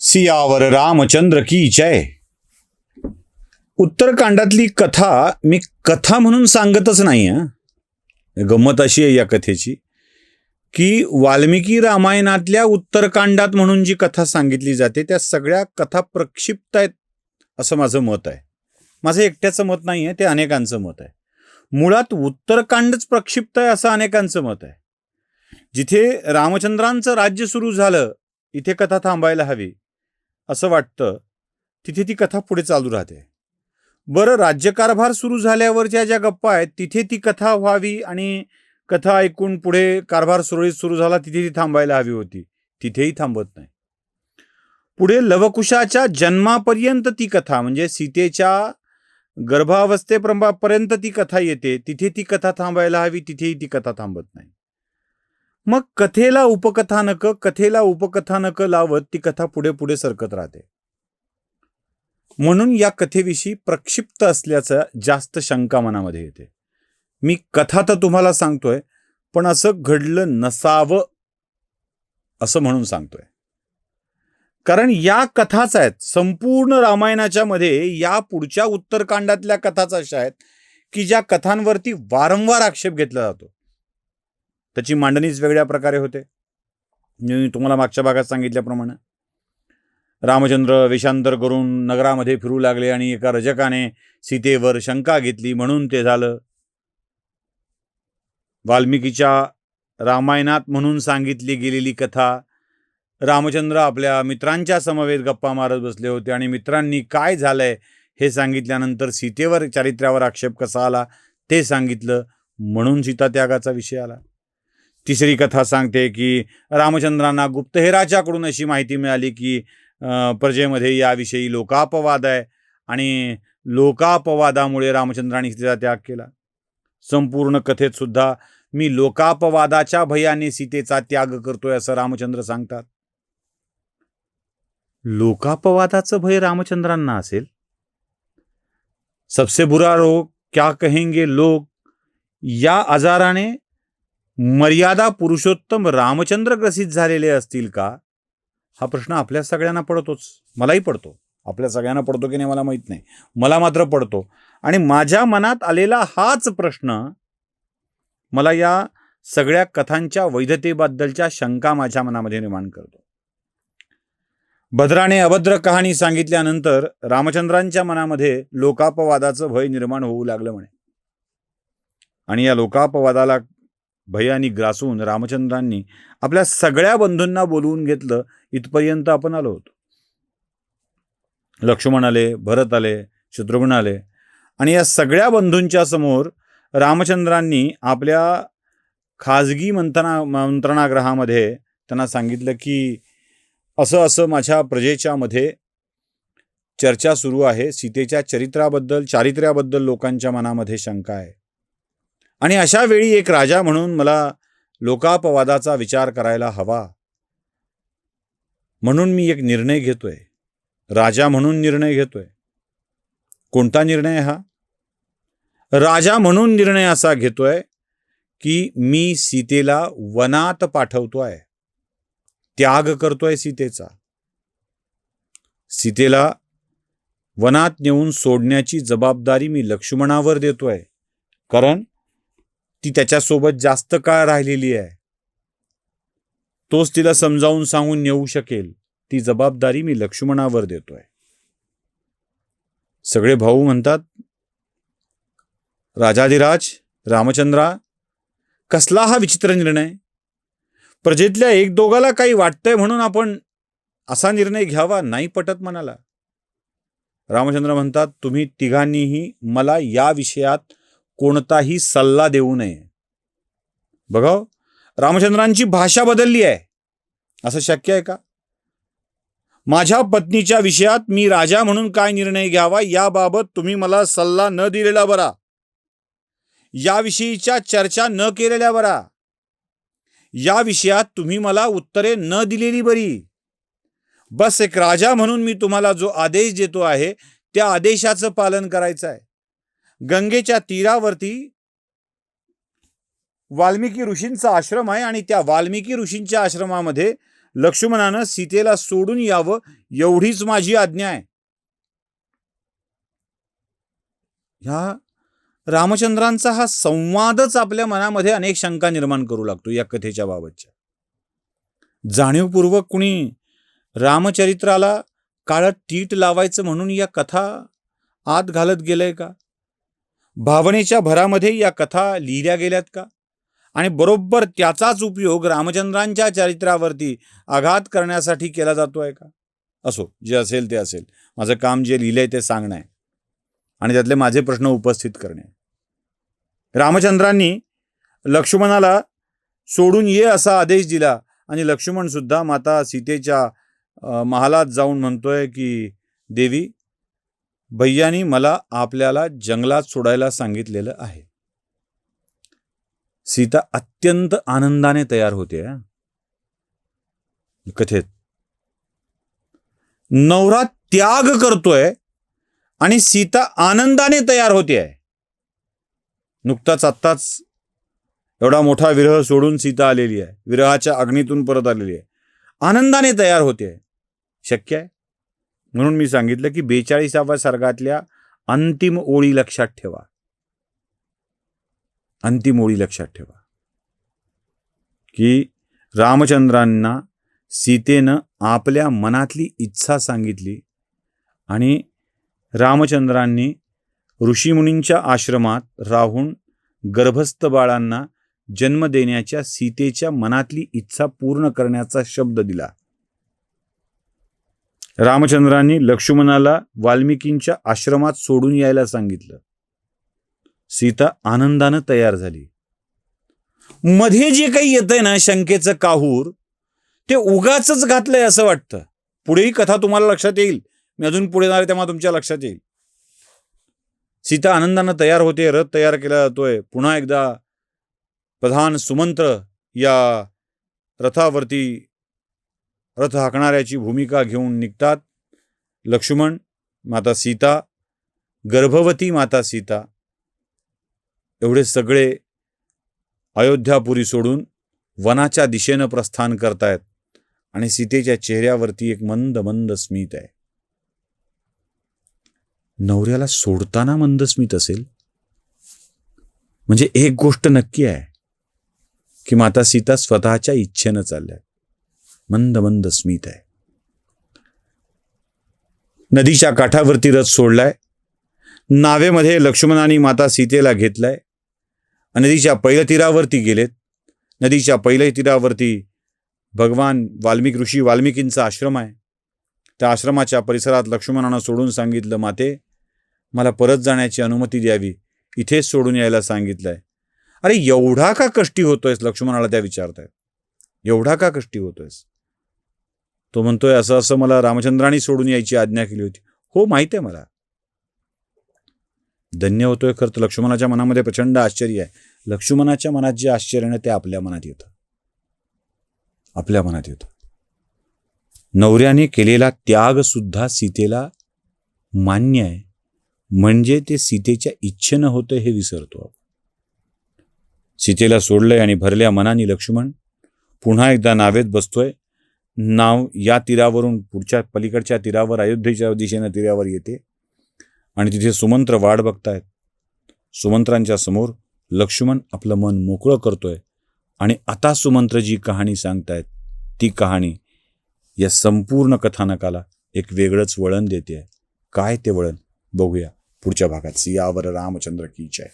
सियावर रामचंद्र की जय. उत्तरकांडातली कथा मी कथा म्हणून सांगतच नाही आहे. गंमत अशी आहे या कथेची की वाल्मिकी रामायणातल्या उत्तरकांडात म्हणून जी कथा सांगितली जाते त्या सगळ्या कथा प्रक्षिप्त आहेत असं माझं मत आहे. माझं एकट्याचं मत नाही आहे, ते अनेकांचं मत आहे. मुळात उत्तरकांडच प्रक्षिप्त आहे असं अनेकांचं मत आहे. जिथे रामचंद्रांचं राज्य सुरू झालं इथे कथा थांबायला हवी असं वाटतं, तिथे ती कथा पुढे चालू राहते. बरं, राज्यकारभार सुरू झाल्यावरच्या ज्या गप्पा आहेत तिथे ती कथा व्हावी आणि कथा ऐकून पुढे कारभार सुरळीत सुरू झाला तिथे ती थांबायला हवी होती, तिथेही थांबत नाही. पुढे लवकुशाच्या जन्मापर्यंत ती कथा म्हणजे सीतेच्या गर्भावस्थेपर्यंत ती कथा येते, तिथे ती कथा थांबायला हवी, तिथेही ती कथा थांबत नाही. मग कथेला उपकथानक लावत ती कथा पुढे पुढे सरकत राहते. म्हणून या कथेविषयी प्रक्षिप्त असल्याचं जास्त शंका मनामध्ये येते. मी कथा तर तुम्हाला सांगतोय, पण असं घडलं नसावं असं म्हणून सांगतोय. कारण या कथाच आहेत संपूर्ण रामायणाच्या मध्ये, या पुढच्या उत्तरकांडातल्या कथाच अशा आहेत की ज्या कथांवरती वारंवार आक्षेप घेतला जातो. त्याची मांडणीच वेगळ्या प्रकारे होते. मी तुम्हाला मागच्या भागात सांगितल्याप्रमाणे रामचंद्र वेषांतर करून नगरामध्ये फिरू लागले आणि एका रजकाने सीतेवर शंका घेतली म्हणून ते झालं. वाल्मिकीच्या रामायणात म्हणून सांगितली गेलेली कथा, रामचंद्र आपल्या मित्रांच्या समवेत गप्पा मारत बसले होते आणि मित्रांनी काय झालंय हे सांगितल्यानंतर सीतेवर चारित्र्यावर आक्षेप कसा आला ते सांगितलं म्हणून सीतात्यागाचा विषय आला. तिसरी कथा सांगते की रामचंद्रांना गुप्तहेराच्याकडून अशी माहिती मिळाली की प्रजेमध्ये याविषयी लोकापवाद आहे आणि लोकापवादामुळे रामचंद्रांनी सीतेचा त्याग केला. संपूर्ण कथेत सुद्धा मी लोकापवादाच्या भयाने सीतेचा त्याग करतोय असं रामचंद्र सांगतात. लोकापवादाचं भय रामचंद्रांना असेल? सबसे बुरा रोग क्या कहेंगे लोग या आजाराने मर्यादा पुरुषोत्तम रामचंद्र ग्रसित झालेले असतील का, हा प्रश्न आपल्या सगळ्यांना पडतोच. मलाही पडतो. आपल्या सगळ्यांना पडतो की नाही मला माहित नाही, मला मात्र पडतो. आणि माझ्या मनात आलेला हाच प्रश्न मला या सगळ्या कथांच्या वैधतेबद्दलच्या शंका माझ्या मनामध्ये निर्माण करतो. भद्राने अभद्र कहाणी सांगितल्यानंतर रामचंद्रांच्या मनामध्ये लोकापवादाचं भय निर्माण होऊ लागलं म्हणे. आणि या लोकापवादाला भयानी ग्रासून रामचंद्रांनी आपल्या सगळ्या बंधूंना बोलवून घेतलं. इथपर्यंत आपण आलो होतो. लक्ष्मण आले, भरत आले, शत्रुघ्न आले आणि या सगळ्या बंधूंच्या समोर रामचंद्रांनी आपल्या खाजगी मंत्रणागृहामध्ये त्यांना सांगितलं की असं असं माझ्या प्रजेच्या मध्ये चर्चा सुरू आहे. सीतेच्या चारित्र्याबद्दल लोकांच्या मनामध्ये शंका आहे आणि अशा वेळी एक राजा म्हणून मला लोकापवादाचा विचार करायला हवा. म्हणून मी एक निर्णय घेतोय, राजा म्हणून निर्णय घेतोय. कोणता निर्णय हा? राजा म्हणून निर्णय असा घेतोय की मी सीतेला वनात पाठवतोय, त्याग करतोय सीतेचा. सीतेला वनात नेऊन सोडण्याची जबाबदारी मी लक्ष्मणावर देतोय, कारण ती त्याच्यासोबत जास्त काळ राहिलेली आहे. तोच तिला समजावून सांगून नेऊ शकेल. ती जबाबदारी मी लक्ष्मणावर देतोय. सगळे भाऊ म्हणतात, राजाधिराज रामचंद्रा, कसला हा विचित्र निर्णय? प्रजेतल्या एक दोघाला काही वाटतंय म्हणून आपण असा निर्णय घ्यावा नाही पटत मनाला. रामचंद्र म्हणतात, तुम्ही तिघांनीही मला या विषयात कोणताही सल्ला देऊ नये. बघा, रामचंद्रांची भाषा बदलली आहे. असं शक्य आहे का? माझ्या पत्नीच्या विषयात मी राजा म्हणून काय निर्णय घ्यावा याबाबत तुम्ही मला सल्ला न दिलेला बरा, याविषयीच्या चर्चा न केलेल्या बरा, या विषयात तुम्ही मला उत्तरे न दिलेली बरी. बस एक राजा म्हणून मी तुम्हाला जो आदेश देतो आहे त्या आदेशाचं पालन करायचं आहे. गंगेच्या तीरावरती वाल्मिकी ऋषींचा आश्रम आहे आणि त्या वाल्मिकी ऋषींच्या आश्रमामध्ये लक्ष्मणानं सीतेला सोडून यावं एवढीच माझी आज्ञा आहे. ह्या रामचंद्रांचा हा संवादच आपल्या मनामध्ये अनेक शंका निर्माण करू लागतो या कथेच्या बाबतच्या. जाणीवपूर्वक कुणी रामचरित्राला काळं टीट लावायचं म्हणून या कथा आत घालत गेलंय का? भावनेच्या भरामध्ये या कथा लिहिल्या गेल्यात का? आणि बरोबर त्याचाच उपयोग रामचंद्रांच्या चरित्रावरती आघात करण्यासाठी केला जातोय का? असो, जे असेल ते असेल. माझं काम जे लिहिलंय ते सांगणं आहे आणि त्यातले माझे प्रश्न उपस्थित करणे. रामचंद्रांनी लक्ष्मणाला सोडून ये असा आदेश दिला आणि लक्ष्मण सुद्धा माता सीतेच्या महालात जाऊन म्हणतोय की देवी, भैयानी मला आपल्याला जंगलात सोडायला सांगितलेलं आहे. सीता अत्यंत आनंदाने तयार होते. कथेत नवरा त्याग करतोय आणि सीता आनंदाने तयार होते आहे. नुकताच आत्ताच एवढा मोठा विरह सोडून सीता आलेली आहे, विरहाच्या अग्नीतून परत आलेली आहे, आनंदाने तयार होते आहे. शक्य आहे? म्हणून मी सांगितलं की 42व्या सर्गातल्या अंतिम ओळी लक्षात ठेवा. अंतिम ओळी लक्षात ठेवा की रामचंद्रांना सीतेनं आपल्या मनातली इच्छा सांगितली आणि रामचंद्रांनी ऋषीमुनींच्या आश्रमात राहून गर्भस्थ बाळांना जन्म देण्याच्या सीतेच्या मनातली इच्छा पूर्ण करण्याचा शब्द दिला. रामचंद्रांनी लक्ष्मणाला वाल्मिकींच्या आश्रमात सोडून यायला सांगितलं. सीता आनंदानं तयार झाली. मध्ये जे काही येतंय ना शंकेचं काहूर, ते उगाचच घातलंय असं वाटतं. पुढेही कथा तुम्हाला लक्षात येईल, मी अजून पुढे जाणार तेव्हा तुमच्या लक्षात येईल. सीता आनंदानं तयार होते, रथ तयार केला जातोय. पुन्हा एकदा प्रधान सुमंत्र या रथावरती रथ हाकणाऱ्याची भूमिका घेऊन निघतात. लक्ष्मण, माता सीता, गर्भवती माता सीता एवढे सगळे अयोध्यापुरी सोडून वनाच्या दिशेनं प्रस्थान करतायत आणि सीतेच्या चेहऱ्यावरती एक मंद मंद स्मित आहे. नवऱ्याला सोडताना मंद स्मित असेल म्हणजे एक गोष्ट नक्की आहे की माता सीता स्वतःच्या इच्छेनं चालल्या. मंद मंद स्मित आहे. नदीच्या काठावरती रथ सोडलाय. नावेमध्ये लक्ष्मणाने माता सीतेला घेतलाय. नदीच्या पहिल्या तीरावरती गेलेत. नदीच्या पहिल्या तीरावरती भगवान ऋषी वाल्मिकींचा आश्रम आहे. त्या आश्रमाच्या परिसरात लक्ष्मणानं सोडून सांगितलं, माते मला परत जाण्याची अनुमती द्यावी, इथेच सोडून यायला सांगितलंय. अरे एवढा का कष्टी होतोयस? लक्ष्मणाला त्या विचारतायत, एवढा का कष्टी होतोयस? तो म्हणतोय, असं असं मला रामचंद्रांनी सोडून यायची आज्ञा केली होती. हो माहिती आहे मला. धन्य होतोय. खरं तर लक्ष्मणाच्या मनामध्ये प्रचंड आश्चर्य आहे. लक्ष्मणाच्या मनात जे आश्चर्य आहे ते आपल्या मनात येतं. आपल्या मनात येतं. नवऱ्याने केलेला त्याग सुद्धा सीतेला मान्य आहे, म्हणजे ते सीतेच्या इच्छेनं होतं हे विसरतो. सीतेला सोडलंय आणि भरल्या मनाने लक्ष्मण पुन्हा एकदा नावेत बसतोय. नाव या तीरावरून पुढच्या पलीकडच्या तीरावर अयोध्येच्या दिशेनं तीरावर येते आणि तिथे सुमंत्र वाट बघतायत. सुमंत्रांच्या समोर लक्ष्मण आपलं मन मोकळं करतोय आणि आता सुमंत्र जी कहाणी सांगतायत ती कहाणी या संपूर्ण कथानकाला एक वेगळंच वळण देते. काय ते वळण बघूया पुढच्या भागात. सियावर रामचंद्र की जय.